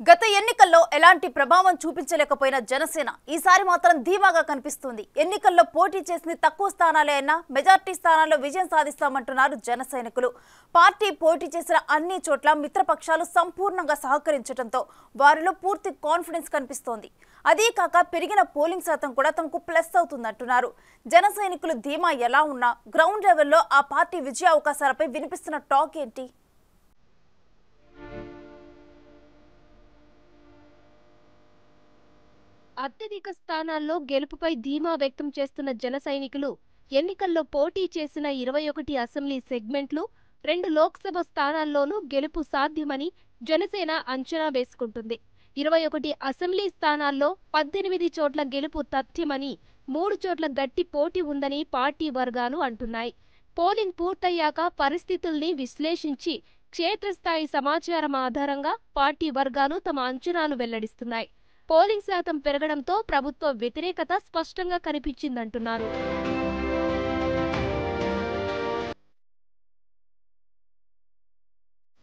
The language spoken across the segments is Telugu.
గత ఎన్నికల్లో ఎలాంటి ప్రభావం చూపించలేకపోయిన జనసేన ఈసారి మాత్రం ధీమాగా కనిపిస్తుంది. ఎన్నికల్లో పోటీ చేసిన తక్కువ స్థానాలే అయినా మెజార్టీ స్థానాల్లో విజయం సాధిస్తామంటున్నారు జన సైనికులు. పార్టీ పోటీ చేసిన అన్ని చోట్ల మిత్రపక్షాలు సంపూర్ణంగా సహకరించడంతో వారిలో పూర్తి కాన్ఫిడెన్స్ కనిపిస్తోంది. అదే కాక పెరిగిన పోలింగ్ శాతం కూడా తమకు ప్లస్ అవుతుందంటున్నారు. జన సైనికులు ధీమా ఎలా ఉన్నా గ్రౌండ్ లెవెల్లో ఆ పార్టీ విజయ అవకాశాలపై వినిపిస్తున్న టాక్ ఏంటి? అత్యధిక స్థానాల్లో గెలుపుపై ధీమా వ్యక్తం చేస్తున్న జన సైనికులు ఎన్నికల్లో పోటీ చేసిన 21 అసెంబ్లీ సెగ్మెంట్లు, 2 లోక్సభ స్థానాల్లోనూ గెలుపు సాధ్యమని జనసేన అంచనా వేసుకుంటుంది. 21 అసెంబ్లీ స్థానాల్లో 18 చోట్ల గెలుపు తథ్యమని, 3 చోట్ల గట్టి పోటీ ఉందని పార్టీ వర్గాలు అంటున్నాయి. పోలింగ్ పూర్తయ్యాక పరిస్థితుల్ని విశ్లేషించి క్షేత్రస్థాయి సమాచారం ఆధారంగా పార్టీ వర్గాలు తమ అంచనాలు వెల్లడిస్తున్నాయి. పోలింగ్ శాతం పెరగడంతో ప్రభుత్వ వ్యతిరేకత స్పష్టంగా కనిపించిందంటున్నారు.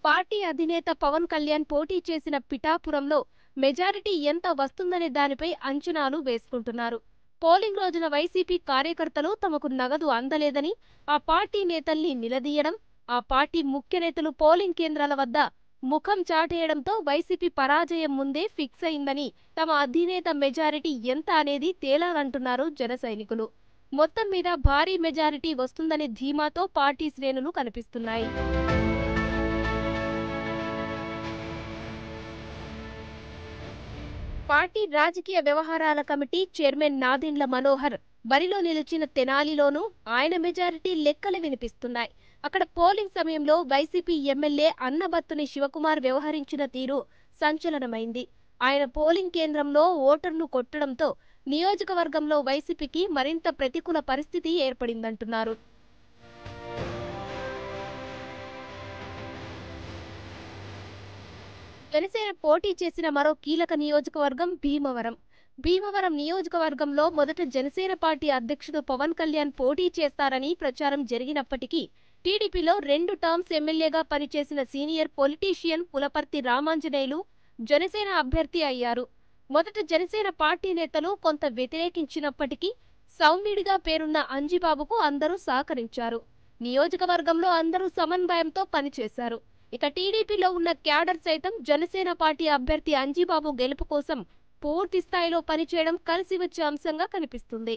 పార్టీ అధినేత పవన్ కళ్యాణ్ పోటీ చేసిన పిఠాపురంలో మెజారిటీ ఎంత వస్తుందనే దానిపై అంచనాలు వేసుకుంటున్నారు. పోలింగ్ రోజున వైసీపీ కార్యకర్తలు తమకు నగదు అందలేదని ఆ పార్టీ నేతల్ని నిలదీయడం, ఆ పార్టీ ముఖ్య నేతలు పోలింగ్ కేంద్రాల వద్ద ముఖం చాటేయడంతో వైసీపీ పరాజయం ముందే ఫిక్స్ అయిందని, తమ అధినేత మెజారిటీ ఎంత అనేది తేలాలంటున్నారు జన సైనికులు. మొత్తం మీద భారీ మెజారిటీ వస్తుందనే ధీమాతో పార్టీ శ్రేణులు కనిపిస్తున్నాయి. పార్టీ రాజకీయ వ్యవహారాల కమిటీ చైర్మన్ నాదెండ్ల మనోహర్ బరిలో నిలిచిన తెనాలిలోనూ ఆయన మెజారిటీ లెక్కలు వినిపిస్తున్నాయి. అక్కడ పోలింగ్ సమయంలో వైసీపీ ఎమ్మెల్యే అన్నబత్తుని శివకుమార్ వ్యవహరించిన తీరు సంచలనమైంది. ఆయన పోలింగ్ కేంద్రంలో ఓటర్ను కొట్టడంతో నియోజకవర్గంలో వైసీపీకి మరింత ప్రతికూల పరిస్థితి ఏర్పడిందంటున్నారు. జనసేన పోటీ చేసిన మరో కీలక నియోజకవర్గం భీమవరం. భీమవరం నియోజకవర్గంలో మొదట జనసేన పార్టీ అధ్యక్షుడు పవన్ కళ్యాణ్ పోటీ చేస్తారని ప్రచారం జరిగినప్పటికీ టీడీపీలో 2 టర్మ్స్ ఎమ్మెల్యేగా పనిచేసిన సీనియర్ పొలిటీషియన్ పులపర్తి రామాంజనేయులు జనసేన అభ్యర్థి అయ్యారు. మొదట జనసేన పార్టీ నేతలు కొంత వ్యతిరేకించినప్పటికీ సౌమ్యుడిగా పేరున్న అంజిబాబుకు అందరూ సహకరించారు. నియోజకవర్గంలో అందరూ సమన్వయంతో పనిచేశారు. ఇక టీడీపీలో ఉన్న క్యాడర్ సైతం జనసేన పార్టీ అభ్యర్థి అంజిబాబు గెలుపు కోసం పూర్తి స్థాయిలో పనిచేయడం కలిసి వచ్చే అంశంగా కనిపిస్తుంది.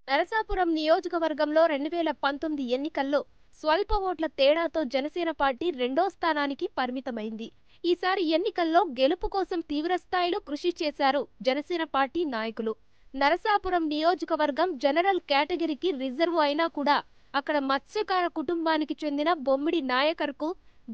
నరసాపురం నియోజకవర్గంలో 2019 ఎన్నికల్లో స్వల్ప ఓట్ల తేడాతో జనసేన పార్టీ 2వ స్థానానికి పరిమితమైంది. ఈసారి ఎన్నికల్లో గెలుపు కోసం తీవ్రస్థాయిలో కృషి చేశారు జనసేన పార్టీ నాయకులు. నరసాపురం నియోజకవర్గం జనరల్ కేటగిరీకి రిజర్వ్ అయినా కూడా అక్కడ మత్స్యకార కుటుంబానికి చెందిన బొమ్మిడి నాయకర్కు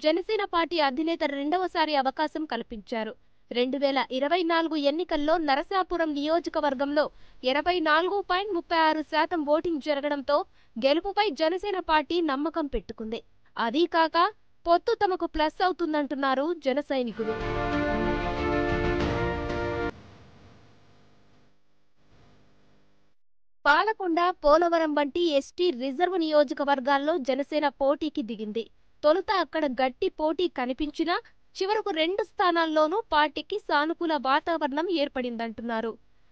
జనసేన పార్టీ అధినేత రెండవసారి అవకాశం కల్పించారు. 2024 ఎన్నికల్లో నరసాపురం నియోజకవర్గంలో 84.36% ఓటింగ్ జరగడంతో గెలుపుపై జనసేన పార్టీ నమ్మకం పెట్టుకుంది. అదీ కాక పొత్తు తమకు ప్లస్ అవుతుందంటున్నారు జన సైనికులు. పాలకొండ, పోలవరం వంటి ఎస్టీ రిజర్వ్ నియోజకవర్గాల్లో జనసేన పోటీకి దిగింది. తొలుత అక్కడ గట్టి పోటీ కనిపించినా చివరకు 2 స్థానాల్లోనూ పార్టీకి సానుకూల వాతావరణం ఏర్పడిందంటున్నారు.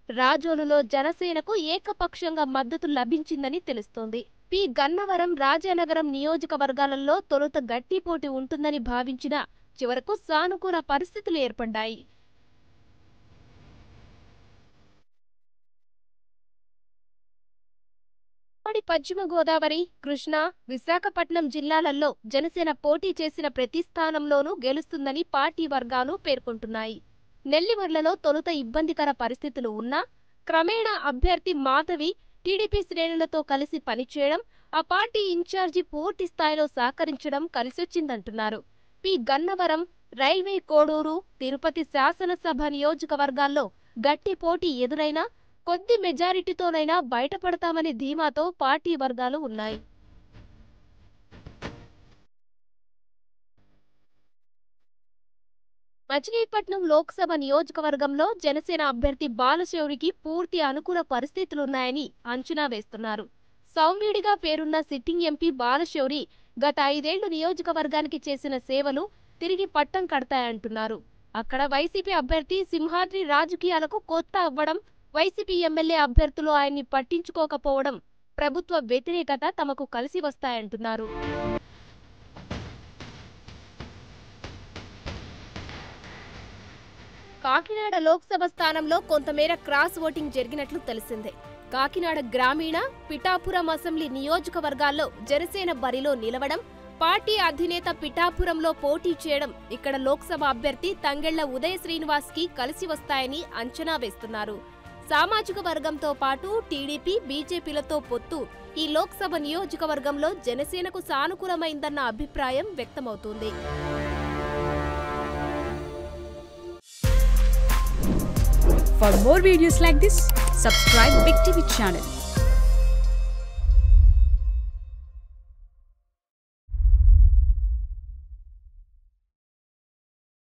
రాజోలులో జనసేనకు ఏకపక్షంగా మద్దతు లభించిందని తెలుస్తోంది. పి. గన్నవరం, రాజానగరం నియోజకవర్గాలలో తొలుత గట్టి పోటీ ఉంటుందని భావించినా చివరకు సానుకూల పరిస్థితులు ఏర్పడ్డాయి. పశ్చిమ గోదావరి, కృష్ణా, విశాఖపట్నం జిల్లాలలో జనసేన పోటీ చేసిన ప్రతి స్థానంలోనూ గెలుస్తుందని పార్టీ వర్గాలు పేర్కొంటున్నాయి. నెల్లిమర్లలో తొలుత ఇబ్బందికర పరిస్థితులు ఉన్నా క్రమేణా అభ్యర్థి మాధవి టీడీపీ శ్రేణులతో కలిసి పనిచేయడం, ఆ పార్టీ ఇన్ఛార్జి పూర్తి స్థాయిలో సహకరించడం కలిసొచ్చిందంటున్నారు. పి. గన్నవరం, రైల్వే కోడూరు, తిరుపతి శాసనసభ నియోజకవర్గాల్లో గట్టి పోటీ ఎదురైనా కొద్ది మెజారిటీతోనైనా బయటపడతామనే ధీమాతో పార్టీ వర్గాలు ఉన్నాయి. మచిలీపట్నం లోక్సభ నియోజకవర్గంలో జనసేన అభ్యర్థి బాలశౌరికి పూర్తి అనుకూల పరిస్థితులున్నాయని అంచనా వేస్తున్నారు. సౌమ్యుడిగా పేరున్న సిట్టింగ్ ఎంపీ బాలశౌరి గత 5 ఏళ్లు నియోజకవర్గానికి చేసిన సేవలు తిరిగి పట్టం కడతాయంటున్నారు. అక్కడ వైసీపీ అభ్యర్థి సింహాద్రి రాజకీయాలకు కొత్త అవ్వడం, వైసీపీ ఎమ్మెల్యే అభ్యర్థులు ఆయన్ని పట్టించుకోకపోవడం, ప్రభుత్వ వ్యతిరేకత తమకు కలిసి వస్తాయంటున్నారు. కాకినాడ లోక్సభ స్థానంలో కొంతమేర క్రాస్ ఓటింగ్ జరిగినట్లు తెలిసిందే. కాకినాడ గ్రామీణ, పిఠాపురం అసెంబ్లీ నియోజకవర్గాల్లో జనసేన బరిలో నిలవడం, పార్టీ అధినేత పిఠాపురంలో పోటీ చేయడం ఇక్కడ లోక్సభ అభ్యర్థి తంగెళ్ల ఉదయ శ్రీనివాస్ కి కలిసి వస్తాయని అంచనా వేస్తున్నారు. సామాజిక వర్గంతో పాటు టీడీపీ, బీజేపీలతో పొత్తు ఈ లోక్సభ నియోజకవర్గంలో జనసేనకు సానుకూలమైందన్న అభిప్రాయం వ్యక్తమవుతోంది. For more videos like this, subscribe Big TV channel.